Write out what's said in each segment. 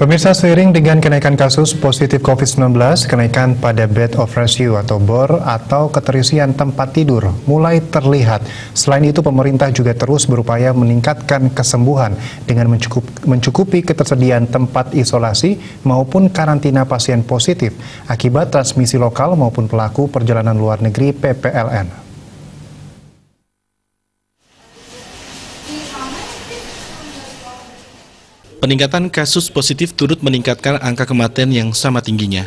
Pemirsa, seiring dengan kenaikan kasus positif COVID-19, kenaikan pada bed of ratio atau BOR atau keterisian tempat tidur mulai terlihat. Selain itu, pemerintah juga terus berupaya meningkatkan kesembuhan dengan mencukupi ketersediaan tempat isolasi maupun karantina pasien positif akibat transmisi lokal maupun pelaku perjalanan luar negeri PPLN. Peningkatan kasus positif turut meningkatkan angka kematian yang sama tingginya.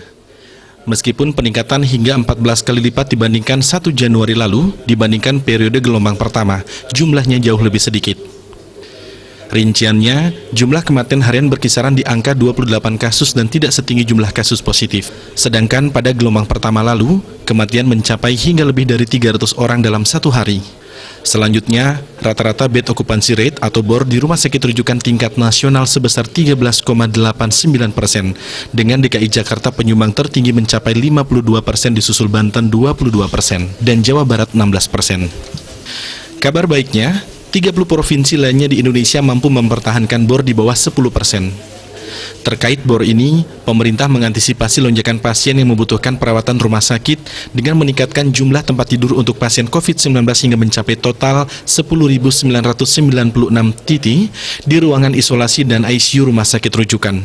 Meskipun peningkatan hingga 14 kali lipat dibandingkan 1 Januari lalu, dibandingkan periode gelombang pertama, jumlahnya jauh lebih sedikit. Rinciannya, jumlah kematian harian berkisaran di angka 28 kasus dan tidak setinggi jumlah kasus positif. Sedangkan pada gelombang pertama lalu, kematian mencapai hingga lebih dari 300 orang dalam satu hari. Selanjutnya, rata-rata bed occupancy rate atau BOR di rumah sakit rujukan tingkat nasional sebesar 13,89%, dengan DKI Jakarta penyumbang tertinggi mencapai 52%, disusul Banten 22%, dan Jawa Barat 16%. Kabar baiknya, 30 provinsi lainnya di Indonesia mampu mempertahankan BOR di bawah 10%. Terkait BOR ini, pemerintah mengantisipasi lonjakan pasien yang membutuhkan perawatan rumah sakit dengan meningkatkan jumlah tempat tidur untuk pasien COVID-19 hingga mencapai total 10.996 titik di ruangan isolasi dan ICU rumah sakit rujukan.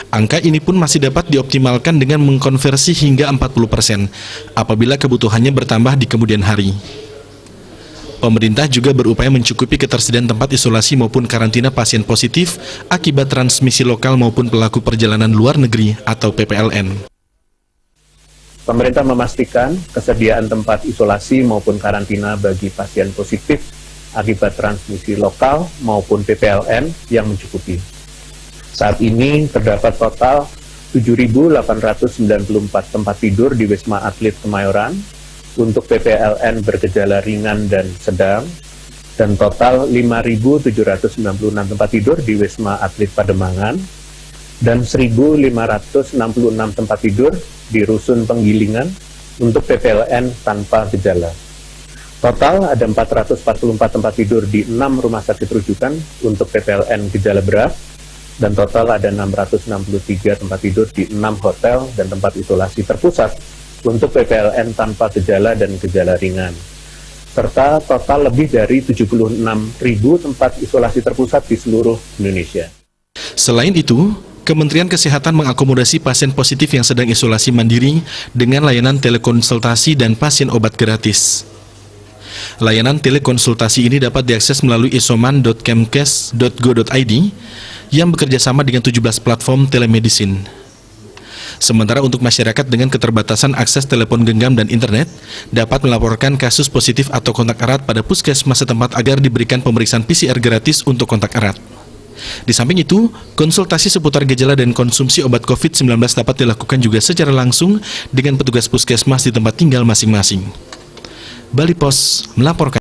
Angka ini pun masih dapat dioptimalkan dengan mengkonversi hingga 40% apabila kebutuhannya bertambah di kemudian hari. Pemerintah juga berupaya mencukupi ketersediaan tempat isolasi maupun karantina pasien positif akibat transmisi lokal maupun pelaku perjalanan luar negeri atau PPLN. Pemerintah memastikan kesediaan tempat isolasi maupun karantina bagi pasien positif akibat transmisi lokal maupun PPLN yang mencukupi. Saat ini terdapat total 7.894 tempat tidur di Wisma Atlet Kemayoran untuk PPLN bergejala ringan dan sedang, dan total 5.796 tempat tidur di Wisma Atlet Pademangan, dan 1.566 tempat tidur di Rusun Penggilingan untuk PPLN tanpa gejala. Total ada 444 tempat tidur di 6 rumah sakit rujukan untuk PPLN gejala berat, dan total ada 663 tempat tidur di 6 hotel dan tempat isolasi terpusat untuk PPLN tanpa gejala dan gejala ringan, serta total lebih dari 76.000 tempat isolasi terpusat di seluruh Indonesia. Selain itu, Kementerian Kesehatan mengakomodasi pasien positif yang sedang isolasi mandiri dengan layanan telekonsultasi dan pasien obat gratis. Layanan telekonsultasi ini dapat diakses melalui isoman.kemkes.go.id yang bekerjasama dengan 17 platform telemedicine. Sementara untuk masyarakat dengan keterbatasan akses telepon genggam dan internet, dapat melaporkan kasus positif atau kontak erat pada puskesmas setempat agar diberikan pemeriksaan PCR gratis untuk kontak erat. Di samping itu, konsultasi seputar gejala dan konsumsi obat COVID-19 dapat dilakukan juga secara langsung dengan petugas puskesmas di tempat tinggal masing-masing. Bali Pos melaporkan.